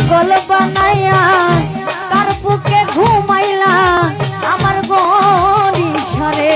পাগল বানাইয়া তার বুকে ঘুমাইলা আমার গরিশারে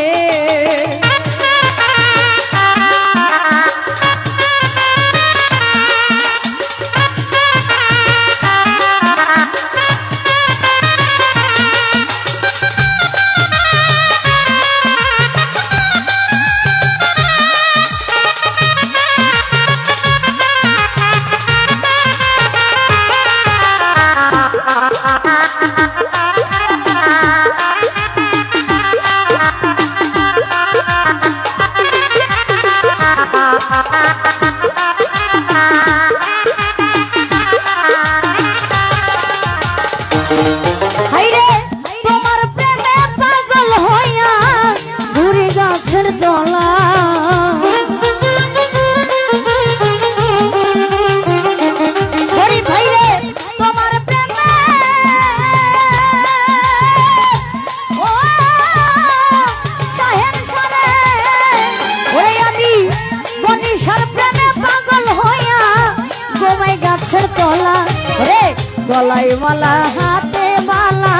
গলায় মালা হাতে বালা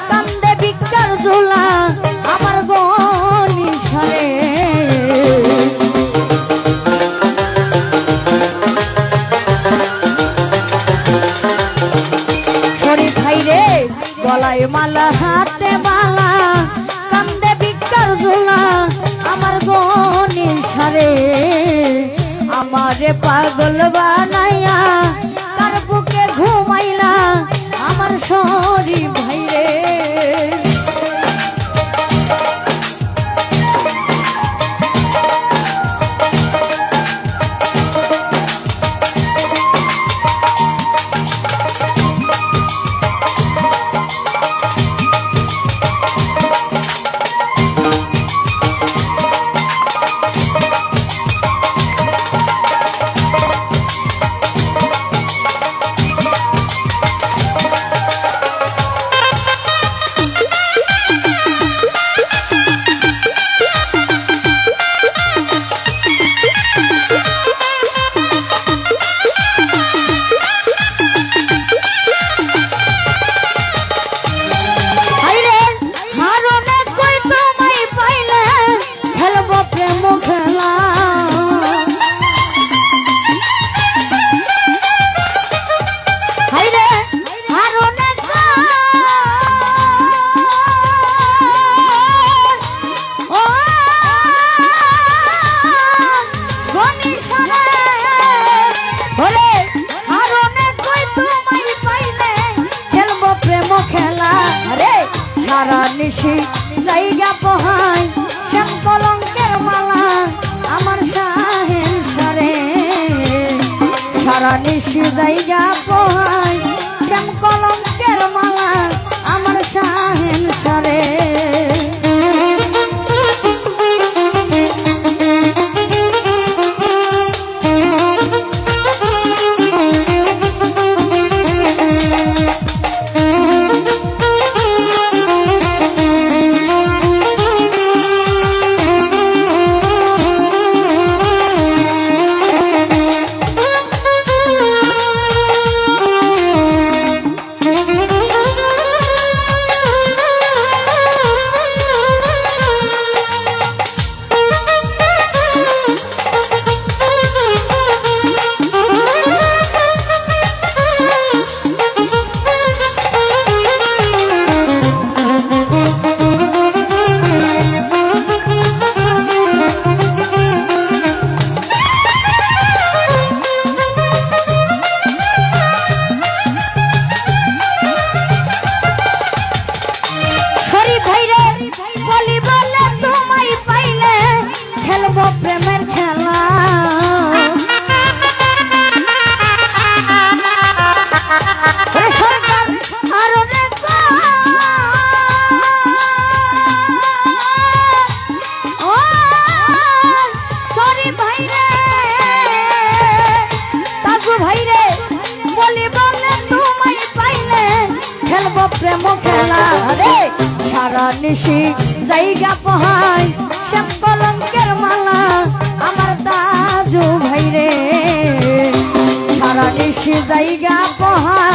কান্দে বিকার ঝোলা আমার গরিশারে শরীফ ভাই রে গলায় মালা হাতে বালা কান্দে বিকার ঝোলা আমার গরিশারে আমারে পাগল বানাইয়া তার বুকে ঘুমাইলা আমার শরীফ ভাই রে সারা নিশি জায়গা পোহাই শ্যাম কলঙ্কের মালা আমার শাহের সারে সারা নিশি জায়গা পোহাই শ্যাম কলঙ্কের মালা আমার শাহের সারে প্রেম খেলা রে সারা নিশি জায়গা পোহাই শ্যাম কলঙ্কের মালা আমার দাজু ভাই রে সারা নিশি জায়গা পোহাই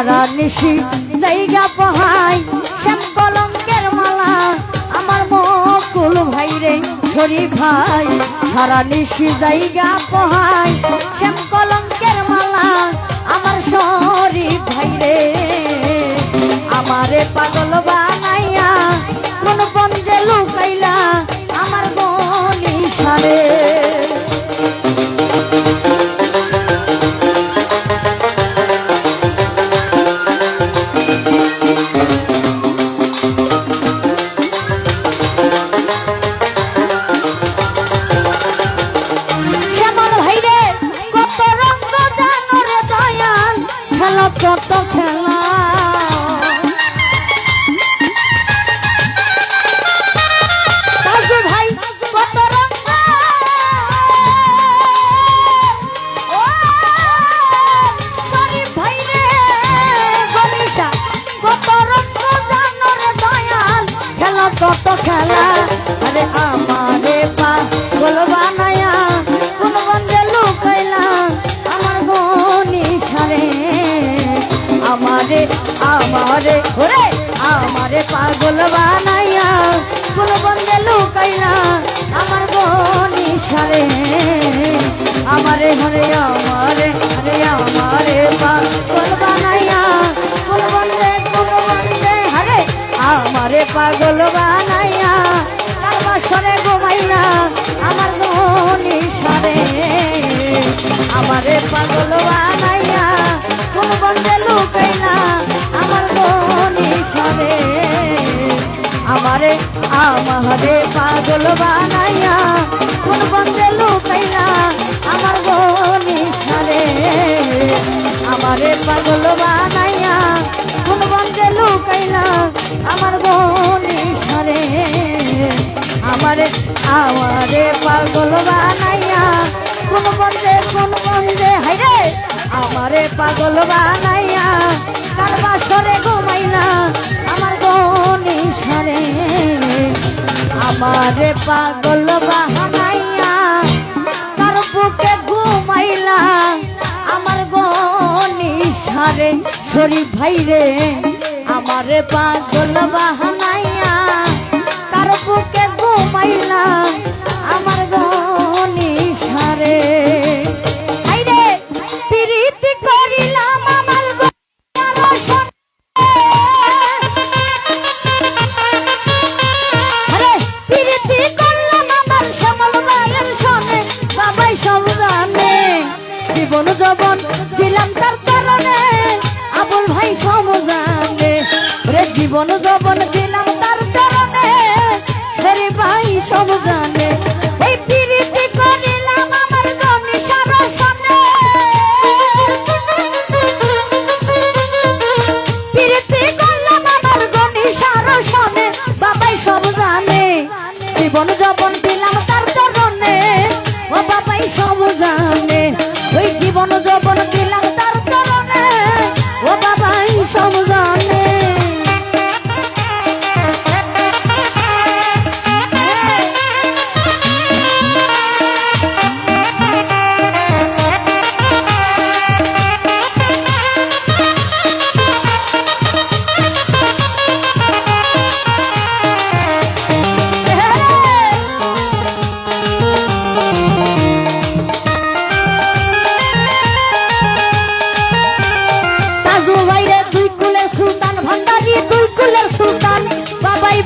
সারা নিশি জায়গা পোহাই শ্যাম কলঙ্কের মালা আমার মকুল ভাই রে শরীফ ভাই সারা নিশি জায়গা পোহাই শ্যাম কলঙ্কের মালা আমার শরীফ ভাই রে আমারে পাগল বানাইয়া কোন বন্ধে লুকাইলা আমার মনি সারে কত খেলা ভাই কত রঙ শরীফ ভাই রে বনিশা কত রঙ জানো রে দয়াল খেলা কত খেলা আরে আমারে পাগল বানায়া কোন বন্ধে লুকাইলা আমার বনিশা রে আমারে ওরে আমারে পাগল বানাইয়া কোন বন্ধে লুকাইলা আমার বনিশা রে আমারে হরে আমারে পাগল বানাইয়া কোন বন্ধে হরে আমারে পাগল বানাইয়া তার বাসরে ঘুমাইলা আমার বনিশা রে আমারে পাগল বানাইয়া কোন বন্ধে লুকাইলা আমার বনিশা রে আমারে পাগল বানাইয়া কোন বন্ধে লুকাইলা আমার বনিশা রে আমারে পাগল বানাইয়া কোন বন্ধে লুকাইলা আমার বনিশা রে আমারে পাগল বানাইয়া কোন বন্ধে হাইরে আমারে পাগল বানাইয়া কার বাসরে ঘুমাইলা আমার বনিশা রে আমারে পাগল বানাইয়া কার বুকে ঘুমাইলা আমার বনিশা রে শরীফ ভাই রে আমারে পাগল বানাইয়া কার বুকে ঘুমাইলা আমার বনিশা রে জীবন যবন দিলাম তার কারণে আবুল ভাই সমজানে রে জীবন যবন দিলাম তার কারণে রে ভাই সমজানে এই প্রীতি করিলাম আমার বনিশার সামনে প্রীতি করলাম আমার বনিশার সামনে বাবাই সব জানে জীবন যবন দিলাম তার কারণে ও বাবাই সব জানে ওই জীবন যৌবন দিলাম তার কারণে ও বাবাই সব জানে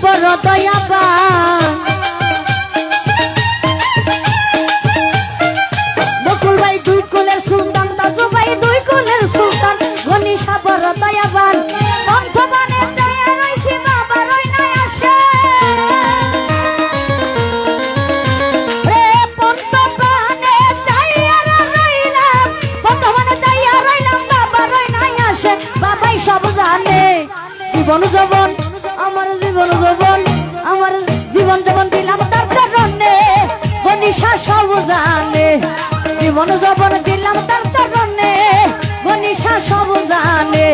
বড় দয়াবান বকুল ভাই দুই কুলের সুলতান তাজু ভাই দুই কুলের সুলতান বনিশা বড় দয়াবান বন্ধবানে যাইয়া রইছি বাবা রই নাই আসে রে বন্ধবানে যাইয়া রইলাম বাবা রই নাই আসে বাবাই সব জানে জীবন যৌবন আমার জীবন যেমন দিলাম তার কারণে বনিশা সব জানে জীবন যৌবন দিলাম তার কারণে বনিশা সব জানে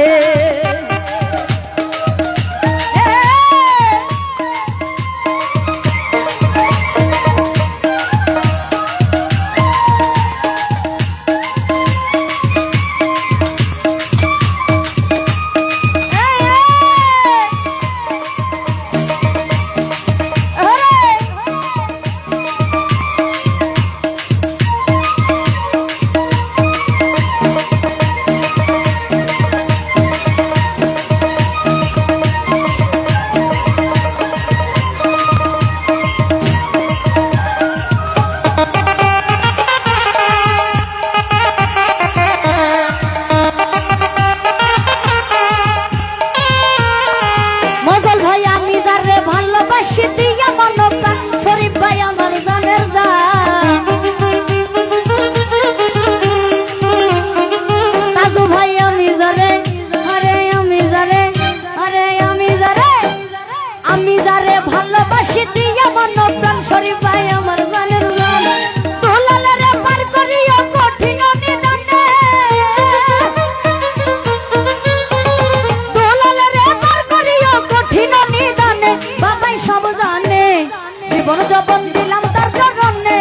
জীবন যৌবন দিলাম তার চরণে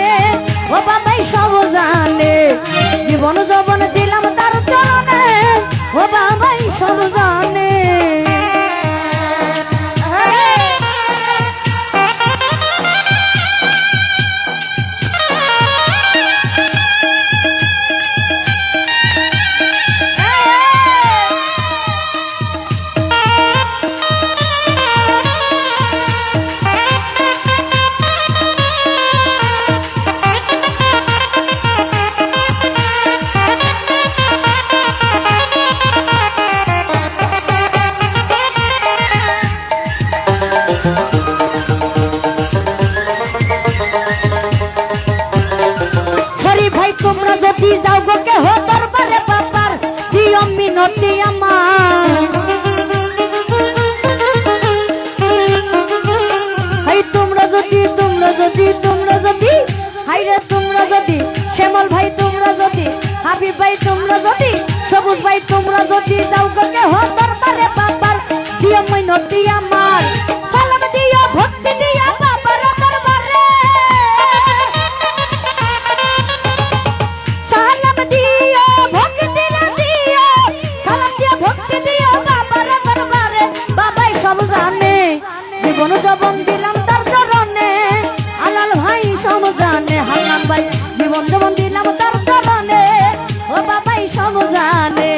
ও বাবাই সব জানে জীবন যৌবন দিলাম তার চরণে ও বাবাই সব জানে তোমরা যদি যাও গো কে হো দরবারে বাবার দিও মিনতি আমার হাই তোমরা যদি হাই রে তোমরা যদি শ্যামল ভাই তোমরা যদি হাবিব ভাই তোমরা যদি সবুজ ভাই তোমরা যদি যাও গো কে হো দরবারে বাবার দিও মিনতি আমার সালাম দিও ভক্তি দিও বাবার দরবারে জীবন যৌবন দিলাম তার চরণে আলাল ভাই সব জানে হান্নান ভাই জীবন যৌবন দিলাম তার চরণে ও বাবাই সব জানে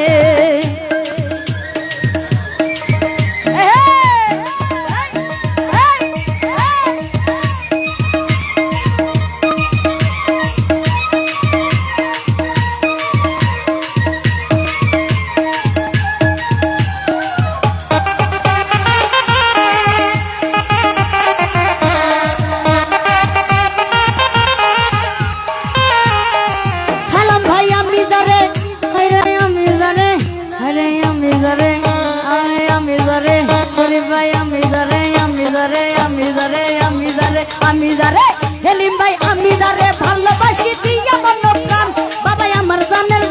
আমি যারে হেলিম ভাই আমি যারে ভালোবাসি দিয়া মন প্রাণ বাবাই আমার জানের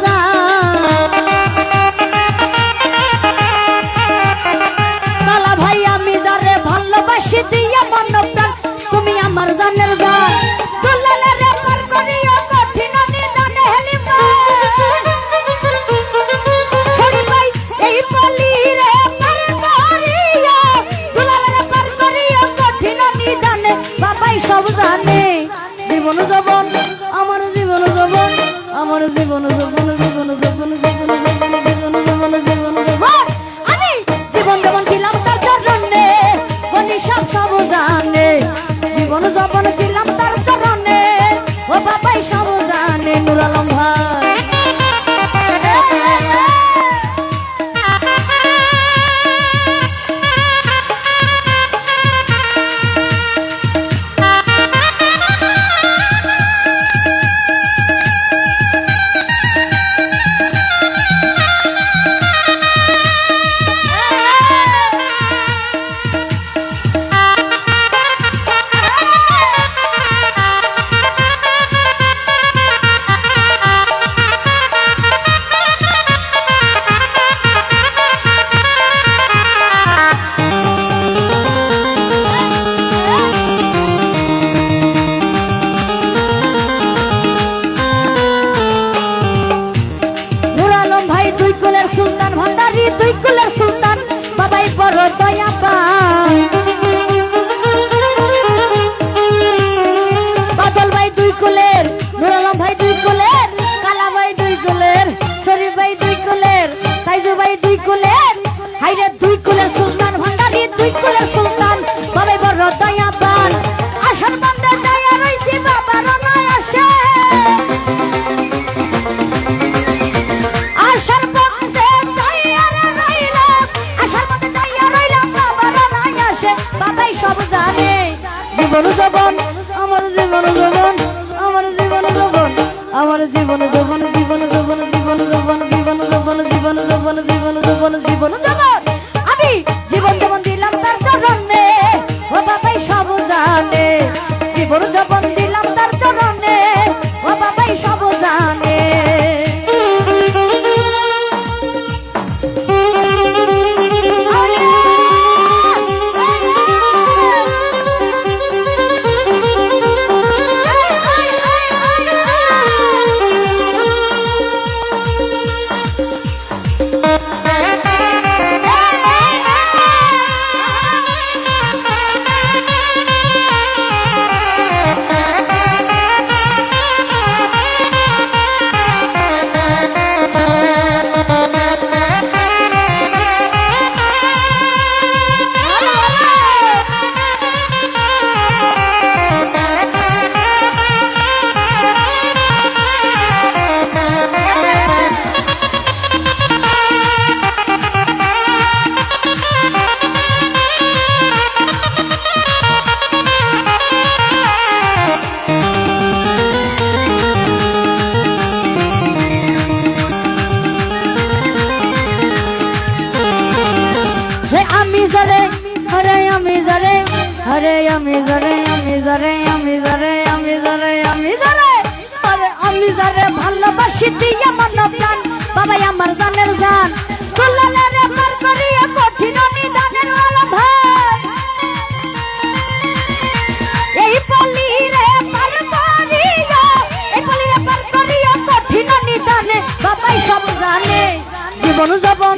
কালা ভাই আমি যারে ভালোবাসি দিয়া মন প্রাণ তুমি আমার জানের গান দুলালে রে পার করিও কঠিন নিদানে হেলিম ছড়ি ভাই এই পলি রে পার করিও দুলালে রে পার করিও কঠিন নিদানে বাবাই সব জানে জীবন যৌবন আমার জীবন যৌবন আমার জীবন যৌবন জীবন যৌবন জীবন যৌবন জীবন যৌবন জীবন যৌবন আমি জীবন যৌবন দিলাম তার চরণে উনি সব সব জানে জীবন যৌবন দিলাম তার চরণে ও বাবাই সব জানে নূর আলম ভাই তুই কুলের সুলতান বাবাই বড় দয়া পায় বাদল ভাই দুই কুলের নূর আলম ভাই দুই কুলের কালা ভাই দুই কুলের শরীফ ভাই দুই কুলের তাইজু ভাই দুই কুলের হাইরে দুই কুলের সুলতান ভান্ডারি দুই কুলের সুলতান বাবাই বড় দয়া পান আশার বন্ধে দয়া রইছি বাবার নয় আসে আশার বন্ধে বাবাই সব জানে জীবন যৌবন আমার জীবন যৌবন আমার জীবন যৌবন আমার জীবন যৌবন জীবন যৌবন জীবন যৌবন জীবন যৌবন জীবন যৌবন জীবন যৌবন জীবন যৌবন আমি জীবন যৌবন দিলাম তার চরণে ও বাবাই সব জানে জীবন যৌবন দিলাম তার চরণে ও বাবাই সব জানে যারে ভালোবাসি দিয়া মন প্রাণ বাবাই আমার জানের জান দুলালের পার করিয়া কঠিন নিদানের ওয়ালা ভাই এই পলিরে পার করিয়া কঠিন নিদানে বাবাই সব জানে জীবন যাপন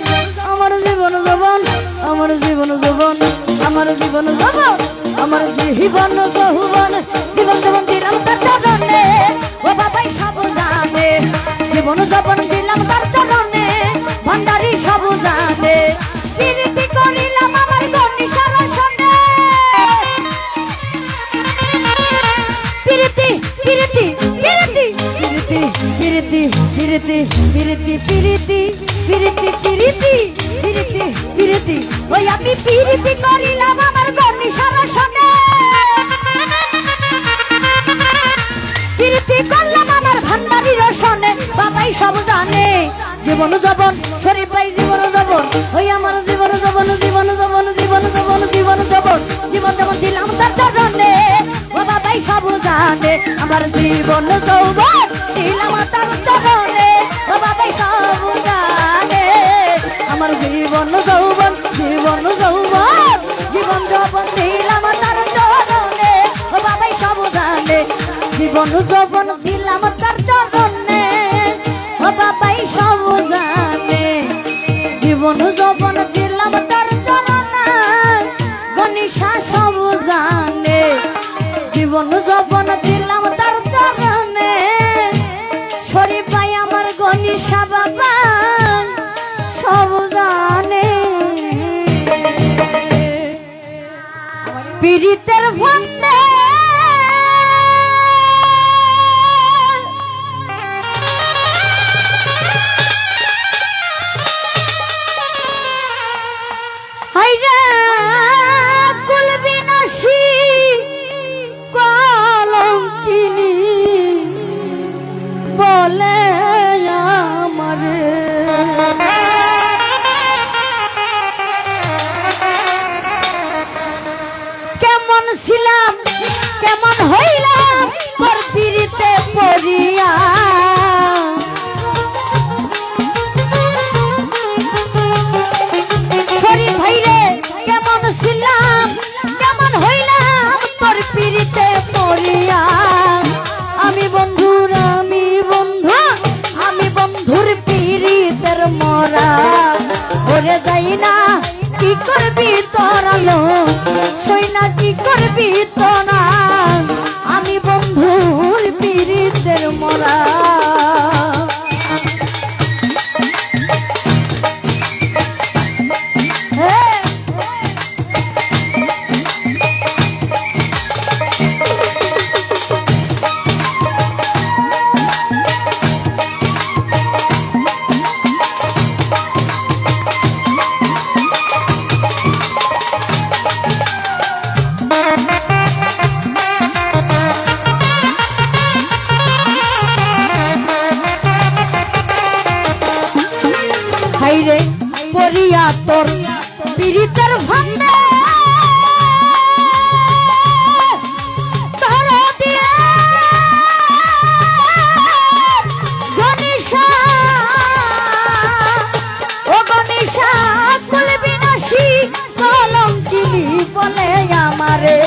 আমার জীবন যাপন আমার জীবন যাপন আমার জীবন যাপন আমার জীবন যৌবন জীবন যাপন দিলাম তার চরণে ও বাবাই সব জানে জীবন যাপন দিলাম তার চরণে ভান্ডারি সব জানে প্রীতি করিলাম আমার গণিসার সনে প্রীতি প্রীতি প্রীতি প্রীতি প্রীতি প্রীতি প্রীতি প্রীতি প্রীতি প্রীতি প্রীতি প্রীতি ওই আমি প্রীতি করিলাম আমার গণিসার সনে প্রীতি করলাম আমার ভান্ডারির সনে বাবাই সব জানে জীবন যাপন শরীর পাই জীবন যাপন ওই আমার জীবন যাপন জীবন যাপন জীবন যাপন জীবন যাপন জীবন যাপন দিলাম তার চরণে ও বাবাই সব জানে আমার জীবন যৌবন দিলাম তার চরণে ও বাবাই সব জানে আমার জীবন যৌবন জীবন যৌবন জীবন যৌবন দিলাম তার চরণে ও বাবাই সব জানে জীবন যৌবন দিলাম তার চরণে ও বাবাই সব জানে জীবন যৌবন দিলাম তার চরণে গণিসা সব জানে জীবন যৌবন দিলাম তার চরণে শরীফ ভাই আমার গণিসা বাবা সব জানে পীড়িতের ভান্ডে কেমন হইলাম তোর পিরিতে পড়িয়া শরীফ ভাইরে কেমন ছিলাম কেমন হইলাম তোর পিরিতে পড়িয়া আমি বন্ধুর আমি বন্ধুর পিরিতের মরা ওরে যাই না কি করবি তোরা লো সই না কি করবি তোরা আমি বন্ধুর পীড়িতের মরা হাইরে পরিয়া তোর পীড়িতের ভান্ডে তোর দিয়ে গণিসা ও গণিসা কুল বিনাশী কলঙ্কিনী বলে আমারে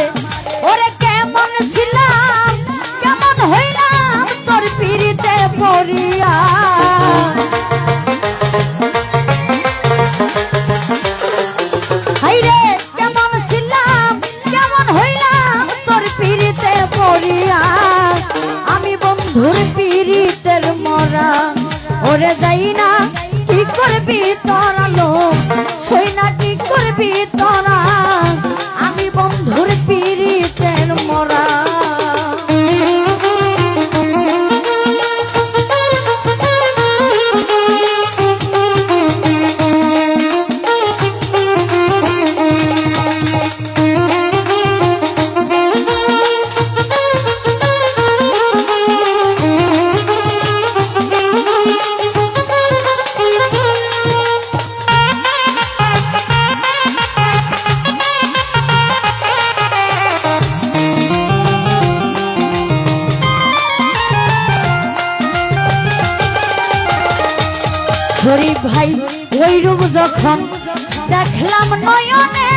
ওরে কেমন ছিলাম কেমন হইলাম তোর পীড়িতে পড়িয়া ভাই ওই রূপ যখন দেখলাম নয়নে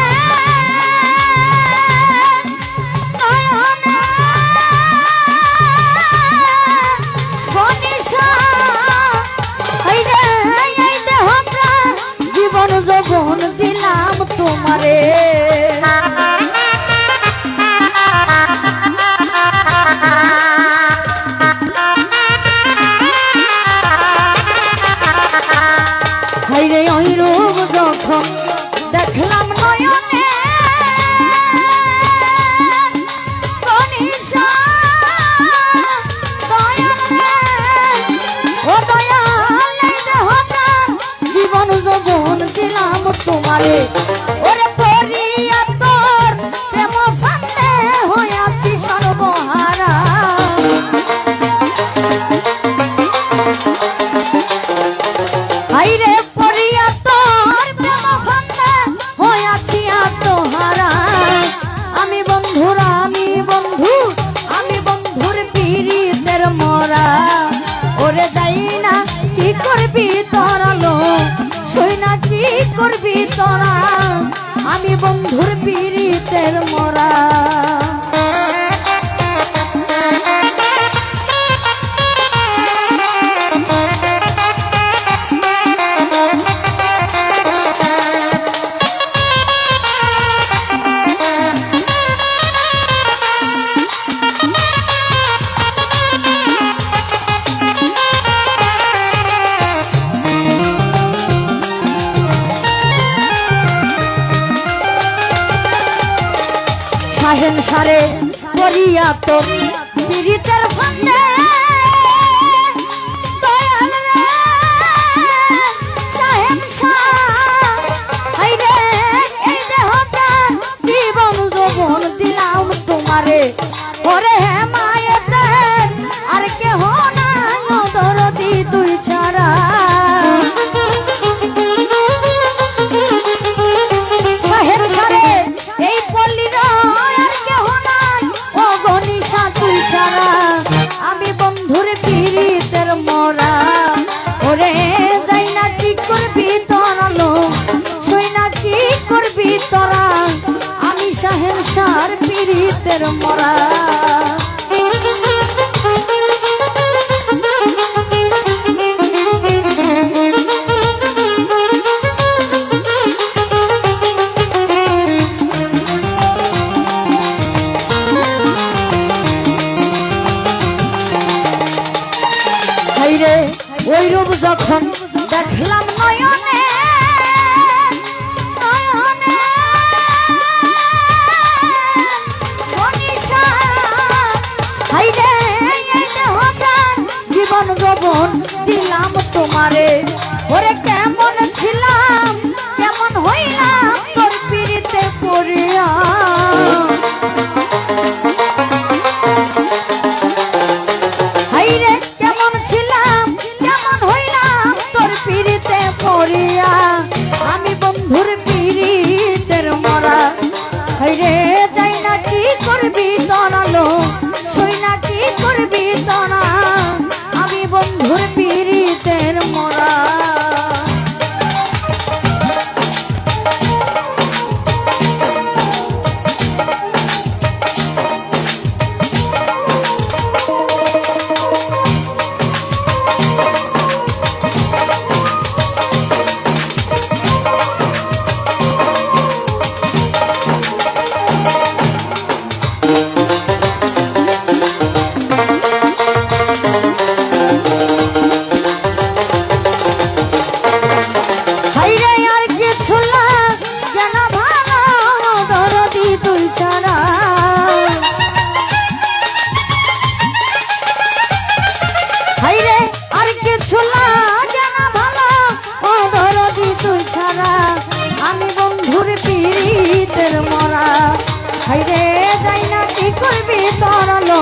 জীবন যৌবন দিলাম তোমারে হাইরে ওই রূপ যখন দেখলাম নয়নে তোমারে ওরে পরিয়া তোর প্রেম ফান্দে হইয়াছি সর্বহারা হাইরে পরিয়া তোর প্রেম ফান্দে হইয়াছি আত্মহারা আমি বন্ধুরা আমি বন্ধুর পীড়িতের মরা ওরে যাই না কি করবি তোরালো সইনা কি করবি তোরা আমি বন্ধুর পীড়িতের মরা শাহেন সারে পরিয়া তো পীড়িতের ফান্দে দয়াল রে শাহেন শাহ হাইরে এই দেহটা জীবন যৌবন দিলাম তোমারে ওরে হে মায়েতে আর কেহ নাই দরদি তুই ছাড়া শাহেন সারে এই পল্লীর আমি বন্ধুর পীড়িতের মরা ওরে যাই না কি করবি তোরালো সই না কি করবি তোরা আমি শাহের শাহ পীড়িতের মরা ওই রূপ যখন দেখলাম নয়নে হাইরে জীবন যৌবন দিলাম তোমারে ওরে কেমন ছিলাম কেমন হইলাম তোর পীড়িতে পড়িয়া হাইরে কেমন ছিলাম আমি বন্ধুর পীড়িতের মরা হাইরে যাই না কি করবি তোরালো সই না কি করবি তোরা আমি বন্ধুর পীড়িতের মরা হাইরে যাই না কি করবি তোরালো